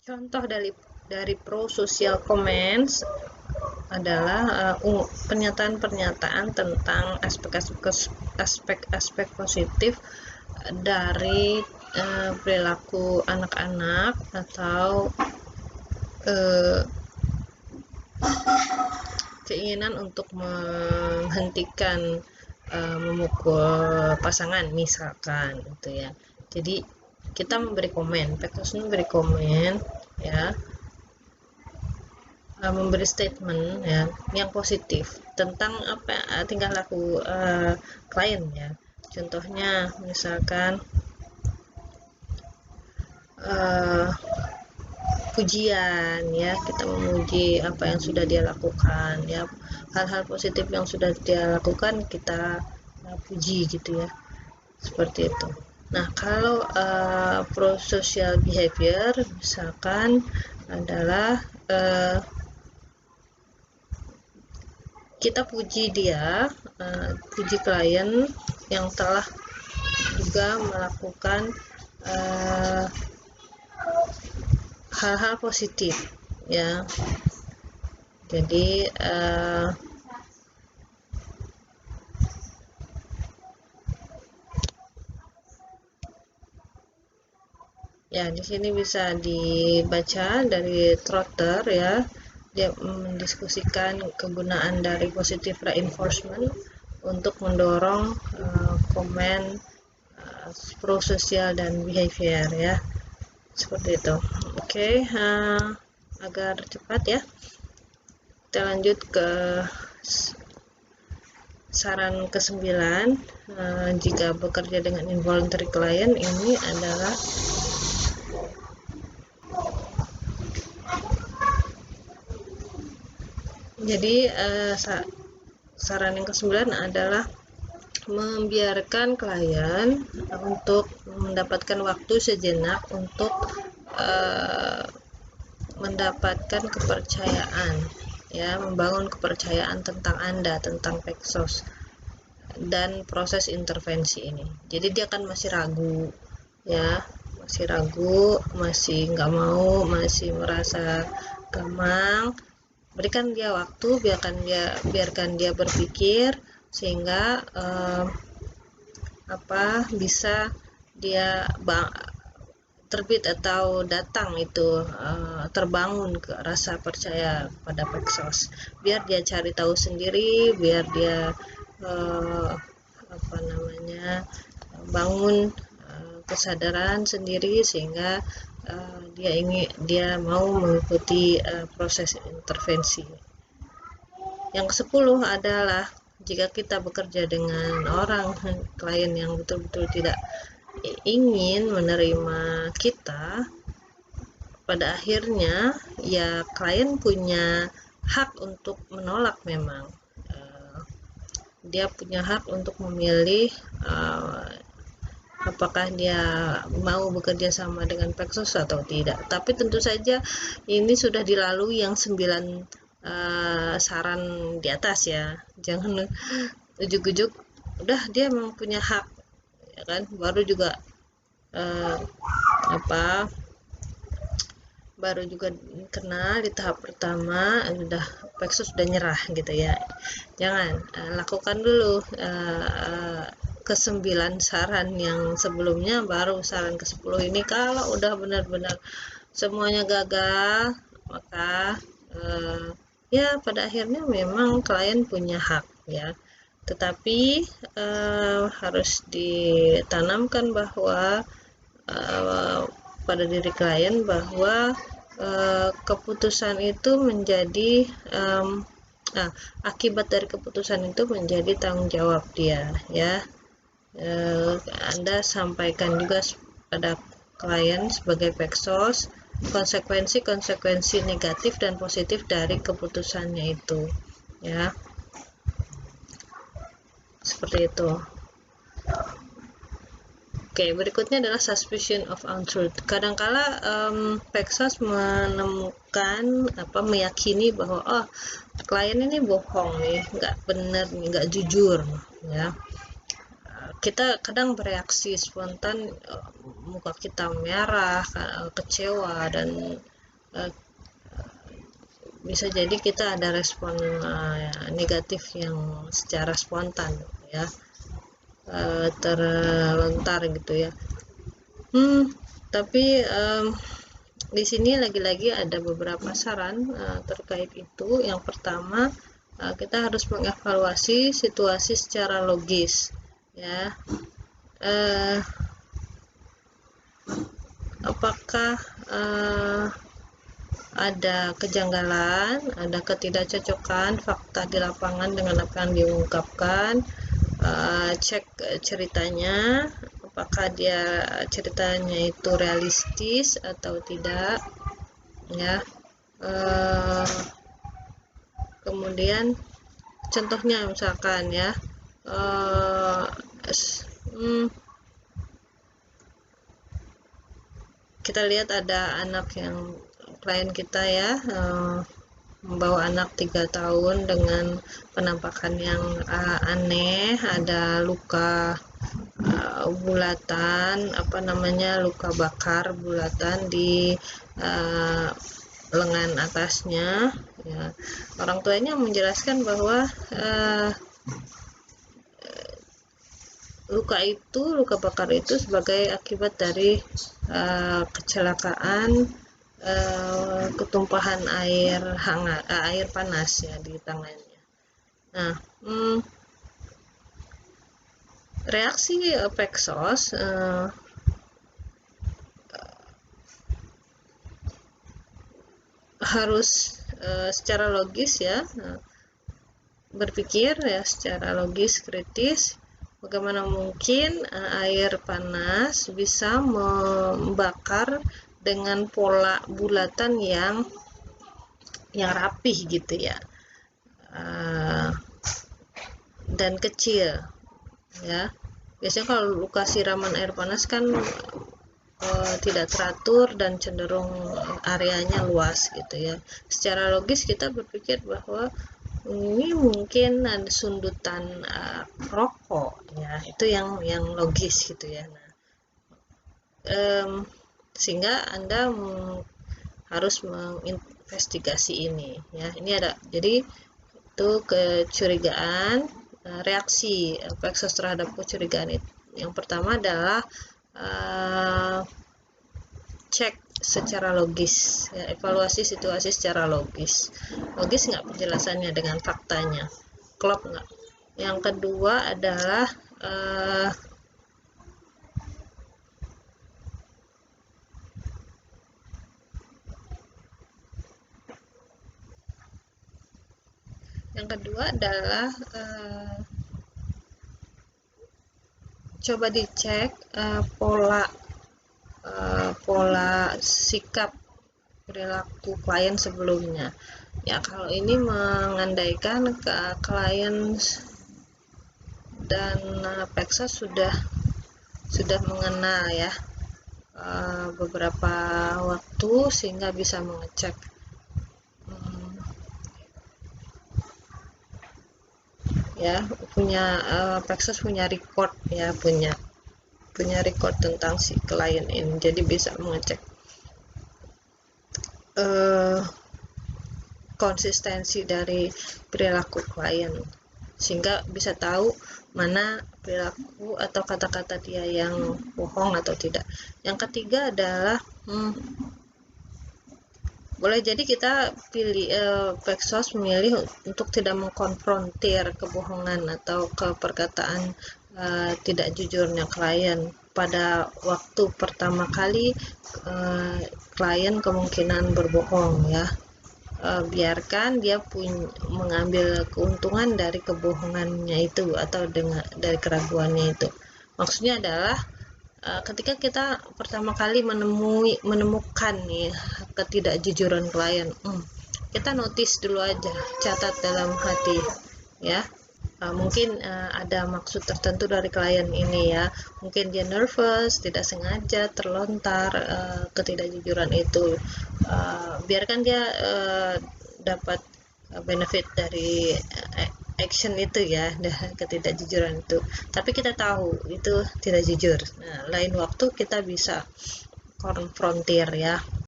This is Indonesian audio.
Contoh dari pro-social comments adalah pernyataan-pernyataan tentang aspek-aspek positif dari perilaku anak-anak atau keinginan untuk menghentikan memukul pasangan misalkan gitu ya. Jadi kita memberi komen, Peksos memberi komen ya, memberi statement ya yang positif tentang apa tingkah laku klien ya. Contohnya misalkan pujian ya, kita memuji apa yang sudah dia lakukan ya, hal-hal positif yang sudah dia lakukan kita puji gitu ya, seperti itu. Nah, kalau pro-social behavior misalkan adalah kita puji dia, puji klien yang telah juga melakukan hal-hal positif ya. Jadi ya di sini bisa dibaca dari Trotter ya, dia mendiskusikan kegunaan dari positive reinforcement untuk mendorong komen pro-sosial dan behavior ya, seperti itu. Oke, agar cepat ya, kita lanjut ke saran ke-9. Jika bekerja dengan involuntary client, ini adalah jadi saran yang ke-9 adalah membiarkan klien untuk mendapatkan waktu sejenak untuk mendapatkan kepercayaan ya, membangun kepercayaan tentang Anda, tentang Peksos dan proses intervensi ini. Jadi dia kan masih ragu ya, masih ragu, masih nggak mau, masih merasa gamang. Berikan dia waktu, biarkan dia berpikir sehingga bisa dia terbit atau datang itu terbangun ke rasa percaya pada Peksos. Biar dia cari tahu sendiri, biar dia bangun kesadaran sendiri sehingga dia mau mengikuti proses intervensi. Yang ke-10 adalah jika kita bekerja dengan orang klien yang betul-betul tidak ingin menerima kita, pada akhirnya ya klien punya hak untuk menolak. Memang dia punya hak untuk memilih apakah dia mau bekerja sama dengan Peksos atau tidak. Tapi tentu saja ini sudah dilalui yang 9 saran di atas ya. Jangan ujuk-ujuk udah dia memang punya hak ya kan, baru juga kena di tahap pertama udah Peksos sudah nyerah gitu ya. Jangan, lakukan dulu ke-9 saran yang sebelumnya, baru saran ke-10 ini. Kalau udah benar-benar semuanya gagal, maka ya pada akhirnya memang klien punya hak ya, tetapi harus ditanamkan bahwa pada diri klien bahwa keputusan itu menjadi akibat dari keputusan itu menjadi tanggung jawab dia ya. Anda sampaikan juga pada klien sebagai Peksos konsekuensi negatif dan positif dari keputusannya itu ya, seperti itu. Oke, berikutnya adalah suspicion of untruth. Kadangkala Peksos menemukan meyakini bahwa klien ini bohong nih, nggak benar nih, nggak jujur ya. Kita kadang bereaksi spontan, muka kita merah, kecewa dan uh, bisa jadi kita ada respon negatif yang secara spontan ya, terlontar gitu ya. Tapi di sini lagi-lagi ada beberapa saran terkait itu. Yang pertama, kita harus mengevaluasi situasi secara logis ya. Apakah ada kejanggalan, ada ketidakcocokan fakta di lapangan dengan apa yang diungkapkan. Cek ceritanya, apakah dia ceritanya itu realistis atau tidak ya. Kemudian contohnya misalkan ya, kita lihat ada anak yang klien kita ya, membawa anak 3 tahun dengan penampakan yang aneh, ada luka bulatan, luka bakar bulatan di lengan atasnya ya. Orang tuanya menjelaskan bahwa luka bakar itu sebagai akibat dari kecelakaan ketumpahan air panas ya di tangannya. Nah, reaksi Pexos harus secara logis ya, berpikir ya secara logis kritis, bagaimana mungkin air panas bisa membakar dengan pola bulatan yang rapih gitu ya, dan kecil ya. Biasanya kalau luka siraman air panas kan tidak teratur dan cenderung areanya luas gitu ya. Secara logis kita berpikir bahwa ini mungkin ada sundutan rokok ya, itu yang logis gitu ya. Nah, sehingga Anda harus menginvestigasi ini ya. Ini ada, jadi itu kecurigaan, reaksi Pexos terhadap kecurigaan itu. Yang pertama adalah cek secara logis ya, evaluasi situasi secara logis nggak penjelasannya dengan faktanya, klop nggak. Yang kedua adalah coba dicek pola sikap perilaku klien sebelumnya ya. Kalau ini mengandaikan ke klien dan Pexos sudah mengenal ya beberapa waktu sehingga bisa mengecek ya, punya Pexos punya record ya, punya record tentang si klien ini, jadi bisa mengecek konsistensi dari perilaku klien sehingga bisa tahu mana perilaku atau kata-kata dia yang bohong atau tidak. Yang ketiga adalah boleh jadi kita pilih Pexos memilih untuk tidak mengkonfrontir kebohongan atau perkataan tidak jujurnya klien pada waktu pertama kali klien kemungkinan berbohong ya. Biarkan dia mengambil keuntungan dari kebohongannya itu atau dari keraguannya itu. Maksudnya adalah ketika kita pertama kali menemukan nih ketidakjujuran klien, kita notice dulu aja, catat dalam hati ya. Mungkin ada maksud tertentu dari klien ini ya, mungkin dia nervous, tidak sengaja terlontar ketidakjujuran itu. Biarkan dia dapat benefit dari action itu ya, ketidakjujuran itu, tapi kita tahu itu tidak jujur. Nah, lain waktu kita bisa konfrontir ya,